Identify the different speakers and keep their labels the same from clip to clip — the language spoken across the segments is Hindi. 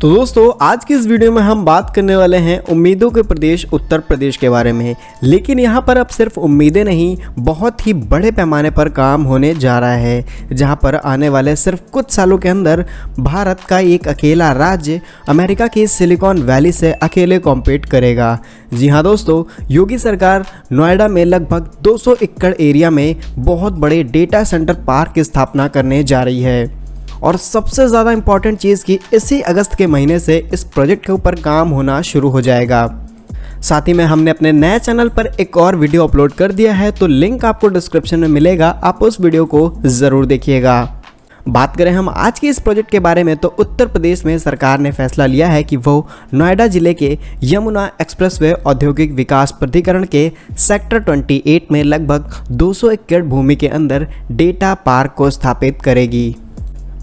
Speaker 1: तो दोस्तों आज की इस वीडियो में हम बात करने वाले हैं उम्मीदों के प्रदेश उत्तर प्रदेश के बारे में। लेकिन यहाँ पर अब सिर्फ उम्मीदें नहीं, बहुत ही बड़े पैमाने पर काम होने जा रहा है, जहाँ पर आने वाले सिर्फ कुछ सालों के अंदर भारत का एक अकेला राज्य अमेरिका की सिलिकॉन वैली से अकेले कॉम्पीट करेगा। जी हाँ दोस्तों, योगी सरकार नोएडा में लगभग 200 एकड़ एरिया में बहुत बड़े डेटा सेंटर पार्क की स्थापना करने जा रही है। और सबसे ज़्यादा इम्पॉर्टेंट चीज़ कि इसी अगस्त के महीने से इस प्रोजेक्ट के ऊपर काम होना शुरू हो जाएगा। साथ ही में हमने अपने नए चैनल पर एक और वीडियो अपलोड कर दिया है, तो लिंक आपको डिस्क्रिप्शन में मिलेगा, आप उस वीडियो को ज़रूर देखिएगा। बात करें हम आज के इस प्रोजेक्ट के बारे में, तो उत्तर प्रदेश में सरकार ने फैसला लिया है कि वो नोएडा जिले के यमुना एक्सप्रेसवे औद्योगिक विकास प्राधिकरण के सेक्टर 28 में लगभग 200 एकड़ भूमि के अंदर डेटा पार्क को स्थापित करेगी।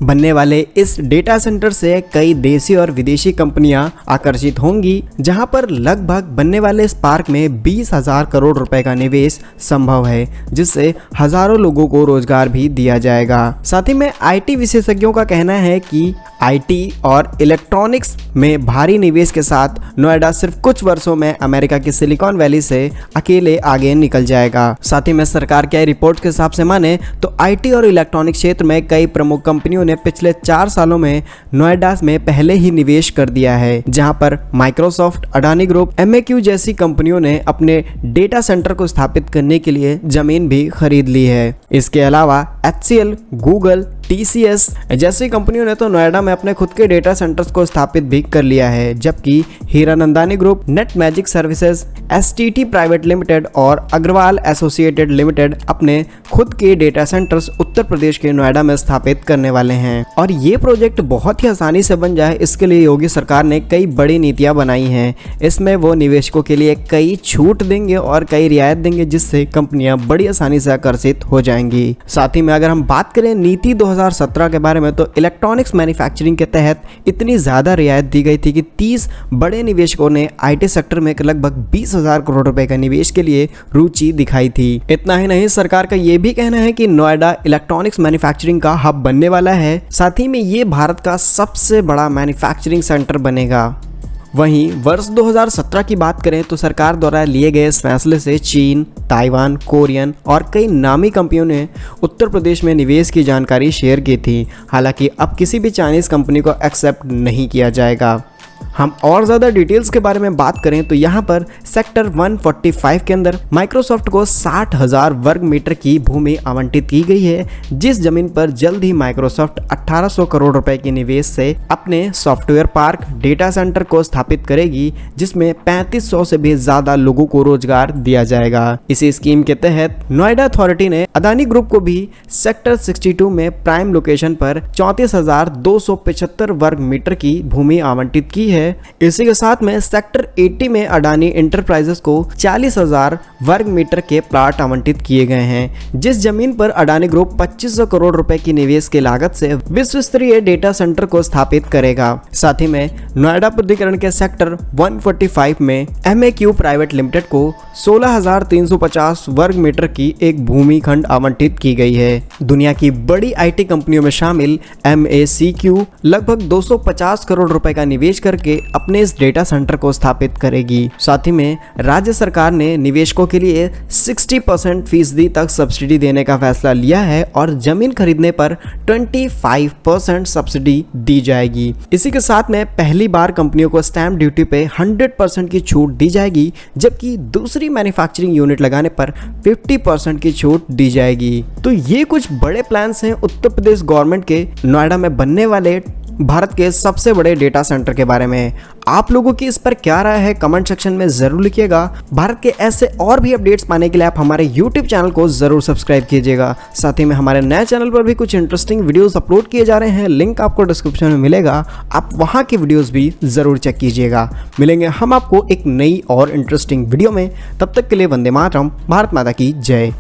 Speaker 1: बनने वाले इस डेटा सेंटर से कई देशी और विदेशी कंपनियां आकर्षित होंगी, जहां पर लगभग बनने वाले इस पार्क में 20,000 करोड़ रुपए का निवेश संभव है, जिससे हजारों लोगों को रोजगार भी दिया जाएगा। साथ ही में आईटी विशेषज्ञों का कहना है कि आईटी और इलेक्ट्रॉनिक्स में भारी निवेश के साथ नोएडा सिर्फ कुछ वर्षों में अमेरिका की सिलिकॉन वैली से अकेले आगे निकल जाएगा। साथ ही में सरकार के रिपोर्ट के हिसाब से माने तो आईटी और इलेक्ट्रॉनिक्स क्षेत्र में कई प्रमुख कंपनियों ने पिछले 4 सालों में नोएडा में पहले ही निवेश कर दिया है, जहां पर माइक्रोसॉफ्ट, अडानी ग्रुप, एमएक्यू जैसी कंपनियों ने अपने डेटा सेंटर को स्थापित करने के लिए जमीन भी खरीद ली है। इसके अलावा HCL, गूगल, TCS जैसी कंपनियों ने तो नोएडा में अपने खुद के डेटा सेंटर्स को स्थापित भी कर लिया है, जबकि Hiranandani group, net magic services, STT private limited और अग्रवाल एसोसिएटेड लिमिटेड अपने खुद के डेटा सेंटर्स उत्तर प्रदेश के नोएडा में स्थापित करने वाले हैं। और ये प्रोजेक्ट बहुत ही आसानी से बन जाए, इसके लिए योगी सरकार ने कई बड़ी नीतियां बनाई हैं। इसमें वो निवेशकों के लिए कई छूट देंगे और कई रियायत देंगे, जिससे कंपनियां बड़ी आसानी से आकर्षित हो जाएंगी। साथ ही में अगर हम बात करें नीति 2017 के बारे में, तो इलेक्ट्रॉनिक्स मैन्युफैक्चरिंग के तहत इतनी ज़्यादा रियायत दी गई थी कि 30 बड़े निवेशकों ने आईटी सेक्टर में लगभग 20,000 करोड़ रुपए का निवेश के लिए रुचि दिखाई थी। इतना ही नहीं, सरकार का ये भी कहना है कि नोएडा इलेक्ट्रॉनिक्स मैन्युफैक्चरिंग का हब बनने वाला है। साथ ही में ये भारत का सबसे बड़ा मैन्युफैक्चरिंग सेंटर बनेगा। वहीं वर्ष 2017 की बात करें तो सरकार द्वारा लिए गए इस फैसले से चीन, ताइवान, कोरियन और कई नामी कंपनियों ने उत्तर प्रदेश में निवेश की जानकारी शेयर की थी। हालांकि अब किसी भी चाइनीज़ कंपनी को एक्सेप्ट नहीं किया जाएगा। हम और ज़्यादा डिटेल्स के बारे में बात करें तो यहाँ पर सेक्टर 145 के अंदर माइक्रोसॉफ्ट को 60,000 वर्ग मीटर की भूमि आवंटित की गई है, जिस जमीन पर जल्द ही माइक्रोसॉफ्ट 1800 करोड़ रुपए के निवेश से अपने सॉफ्टवेयर पार्क डेटा सेंटर को स्थापित करेगी, जिसमें 3500 से भी ज़्यादा लोगों को रोजगार दिया जाएगा। इसी स्कीम के तहत नोएडा अथॉरिटी ने अडानी ग्रुप को भी सेक्टर 62 में प्राइम लोकेशन पर 34,275 वर्ग मीटर की भूमि आवंटित की है। इसी के साथ में सेक्टर 80 में अडानी इंटरप्राइजेस को 40,000 वर्ग मीटर के प्लाट आवंटित किए गए हैं, जिस जमीन पर अडानी ग्रुप 2500 करोड़ रुपए की निवेश की लागत से विश्व स्तरीय डेटा सेंटर को स्थापित करेगा। साथ ही में नोएडा प्राधिकरण के सेक्टर 145 में एमएक्यू प्राइवेट लिमिटेड को 16,350 वर्ग मीटर की एक भूमि खंड आवंटित की गई है। दुनिया की बड़ी आईटी कंपनियों में शामिल MACQ लगभग 250 करोड़ रुपए का निवेश करके अपने इस डेटा सेंटर को स्थापित करेगी। साथ ही में राज्य सरकार ने निवेशकों के लिए 60% फीसदी तक सब्सिडी देने का फैसला लिया है और जमीन खरीदने पर 25% सब्सिडी दी जाएगी। इसी के साथ में पहली बार कंपनियों को स्टैंप ड्यूटी पे 100% की छूट दी जाएगी, जबकि दूसरी मैन्युफैक्चरिंग यूनिट लगाने पर 50% की छूट दी जाएगी। तो ये कुछ बड़े प्लान्स हैं उत्तर प्रदेश गवर्नमेंट के नोएडा में बनने वाले भारत के सबसे बड़े डेटा सेंटर के बारे में। आप लोगों की इस पर क्या राय है, कमेंट सेक्शन में जरूर लिखिएगा। भारत के ऐसे और भी अपडेट्स पाने के लिए आप हमारे YouTube चैनल को जरूर सब्सक्राइब कीजिएगा। साथ ही में हमारे नए चैनल पर भी कुछ इंटरेस्टिंग वीडियोस अपलोड किए जा रहे हैं, लिंक आपको डिस्क्रिप्शन में मिलेगा, आप वहां की वीडियोस भी जरूर चेक कीजिएगा। मिलेंगे हम आपको एक नई और इंटरेस्टिंग वीडियो में, तब तक के लिए वंदे मातरम, भारत माता की जय।